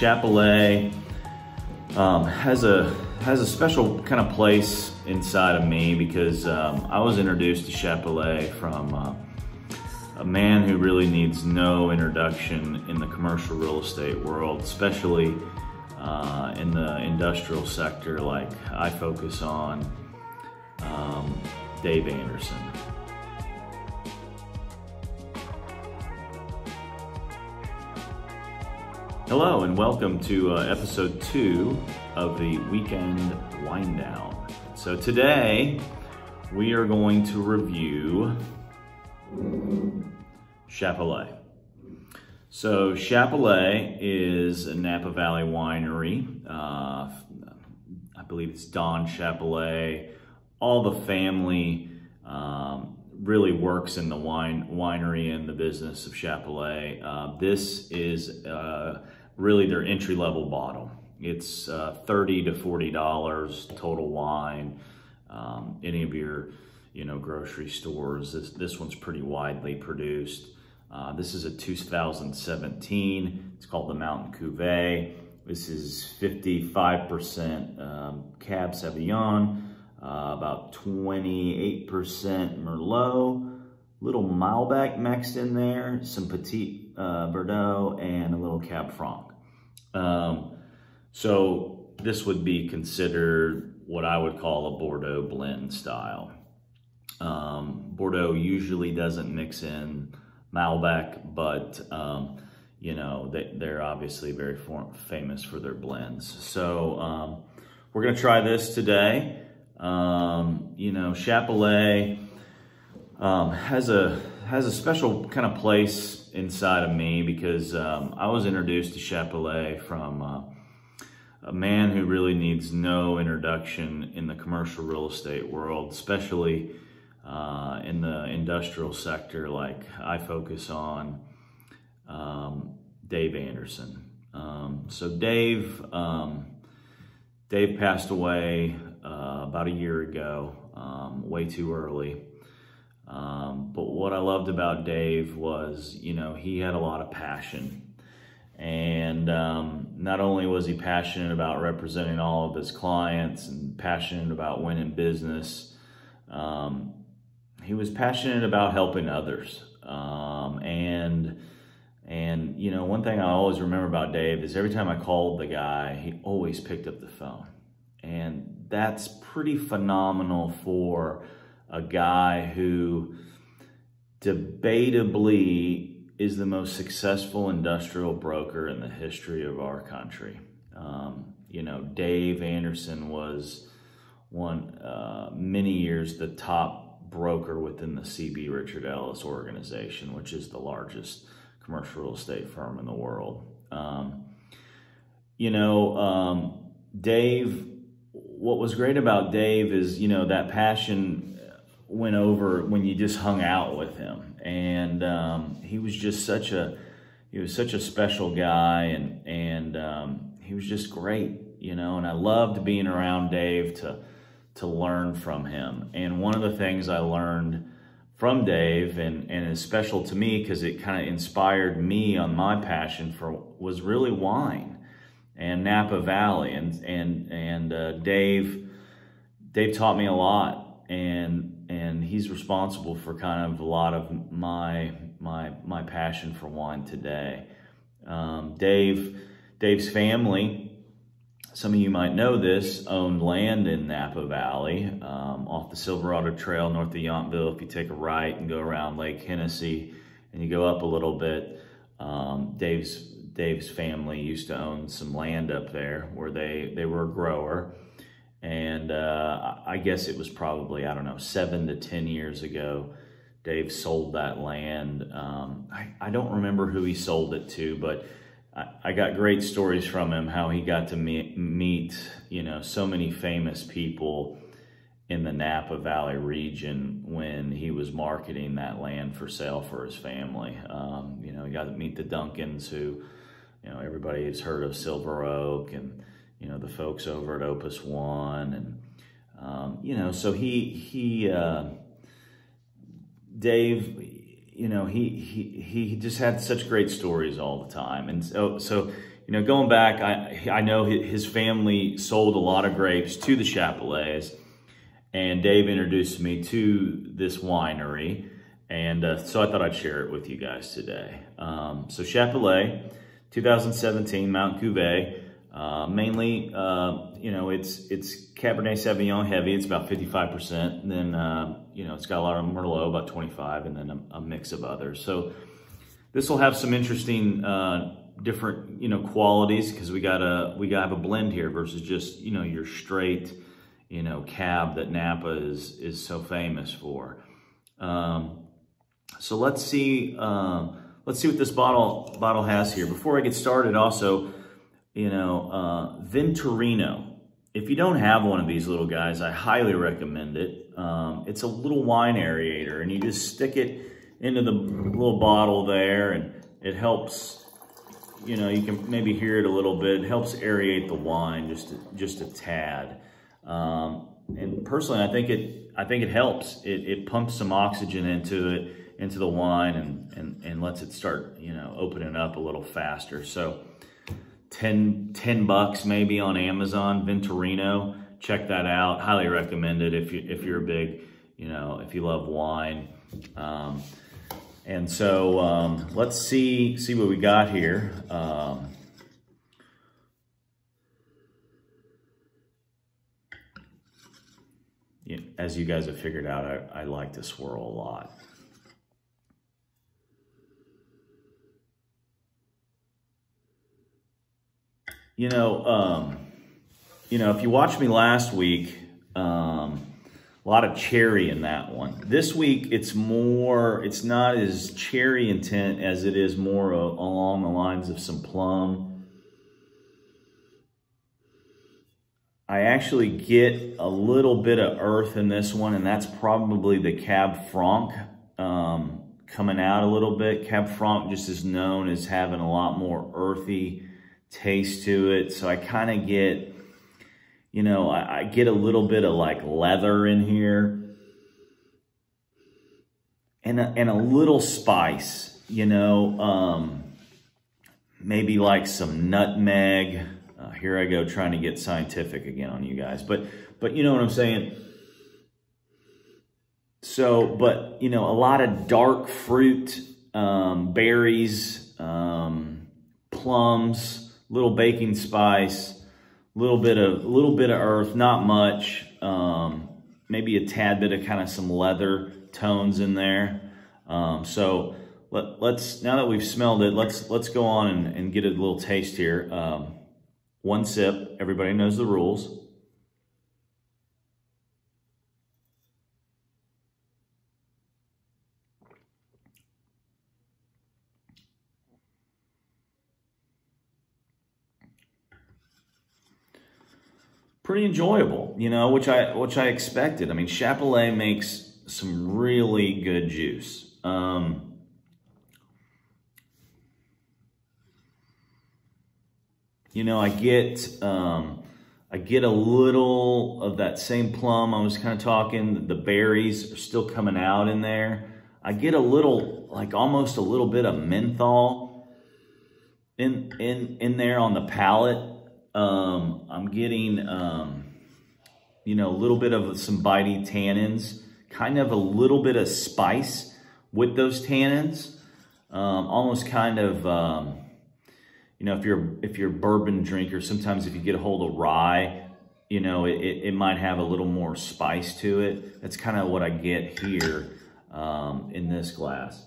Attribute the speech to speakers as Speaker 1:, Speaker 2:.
Speaker 1: Chappellet has a special kind of place inside of me because I was introduced to Chappellet from a man who really needs no introduction in the commercial real estate world, especially in the industrial sector like I focus on, Dave Anderson. Hello and welcome to episode 2 of the Weekend Winedown. So today we are going to review Chappellet. So Chappellet is a Napa Valley winery. I believe it's Don Chappellet. All the family really works in the winery and the business of Chappellet. This is really their entry-level bottle. It's $30 to $40 total wine. Any of your grocery stores, this one's pretty widely produced. This is a 2017. It's called the Mountain Cuvee. This is 55% Cab Sauvignon, about 28% Merlot, little Malbec mixed in there, some Petit Bordeaux, and a little Cab Franc. So this would be considered what I would call a Bordeaux Blend style. Bordeaux usually doesn't mix in Malbec, but they're obviously very famous for their blends. So we're gonna try this today. Chappellet has a special kind of place inside of me because I was introduced to Chappellet from a man who really needs no introduction in the commercial real estate world, especially in the industrial sector like I focus on, Dave Anderson. So Dave passed away about a year ago, way too early. But what I loved about Dave was, he had a lot of passion. And not only was he passionate about representing all of his clients and passionate about winning business, he was passionate about helping others. One thing I always remember about Dave is every time I called the guy, he always picked up the phone. And that's pretty phenomenal for a guy who debatably is the most successful industrial broker in the history of our country. Dave Anderson was many years the top broker within the C.B. Richard Ellis organization, which is the largest commercial real estate firm in the world. Dave, what was great about Dave is, that passion went over when you just hung out with him. And he was just such a special guy, and he was just great, and I loved being around Dave to learn from him. And one of the things I learned from Dave, and is special to me because it kind of inspired me on my passion was really wine and Napa Valley. And Dave taught me a lot, and he's responsible for kind of a lot of my passion for wine today. Dave's family, some of you might know this, owned land in Napa Valley, off the Silverado Trail north of Yountville. If you take a right and go around Lake Hennessy and you go up a little bit, Dave's family used to own some land up there where they were a grower. And I guess it was probably, 7 to 10 years ago, Dave sold that land. I don't remember who he sold it to, but I got great stories from him, how he got to meet so many famous people in the Napa Valley region when he was marketing that land for sale for his family. He got to meet the Duncans, who, everybody has heard of Silver Oak, and, the folks over at Opus One. And, so Dave, he just had such great stories all the time. And so you know, going back, I know his family sold a lot of grapes to the Chappellets, and Dave introduced me to this winery, and so I thought I'd share it with you guys today. So Chappellet, 2017 Mountain Cuvee, mainly, you know, it's Cabernet Sauvignon heavy. It's about 55%. And then, you know, it's got a lot of Merlot, about 25, and then a mix of others. So this will have some interesting, different, you know, qualities, because we gotta have a blend here versus just, you know, your straight, you know, cab that Napa is so famous for. So let's see what this bottle has here. Before I get started, also, you know, Venturino. If you don't have one of these little guys, I highly recommend it. It's a little wine aerator, and you just stick it into the little bottle there, and it helps. You know, you can maybe hear it a little bit. It helps aerate the wine just a tad. And personally, I think it helps. It pumps some oxygen into the wine and lets it start, you know, opening up a little faster. So 10 bucks maybe on Amazon, Venturino. Check that out. Highly recommend it if you're a big, you know, if you love wine. And so let's see what we got here. As you guys have figured out, I like to swirl a lot. You know, if you watched me last week, a lot of cherry in that one. This week, it's not as cherry intent as it is more along the lines of some plum. I actually get a little bit of earth in this one, and that's probably the Cab Franc coming out a little bit. Cab Franc just is known as having a lot more earthy taste to it. So I kind of get, you know, I get a little bit of like leather in here, and a little spice, you know, maybe like some nutmeg. Here I go trying to get scientific again on you guys, but you know what I'm saying? So, but you know, a lot of dark fruit, berries, plums, little baking spice, little bit of earth, not much, maybe a tad bit of kind of some leather tones in there. So let's, now that we've smelled it, let's go on and get a little taste here. One sip, everybody knows the rules. Pretty enjoyable, you know, which I expected. I mean, Chappellet makes some really good juice. You know, I get a little of that same plum I was kind of talking. The berries are still coming out in there. I get a little, like almost a little bit of menthol in there on the palate. I'm getting, you know, a little bit of some bitey tannins, kind of a little bit of spice with those tannins. Almost kind of, you know, if you're a bourbon drinker, sometimes if you get a hold of rye, you know, it might have a little more spice to it. That's kind of what I get here in this glass.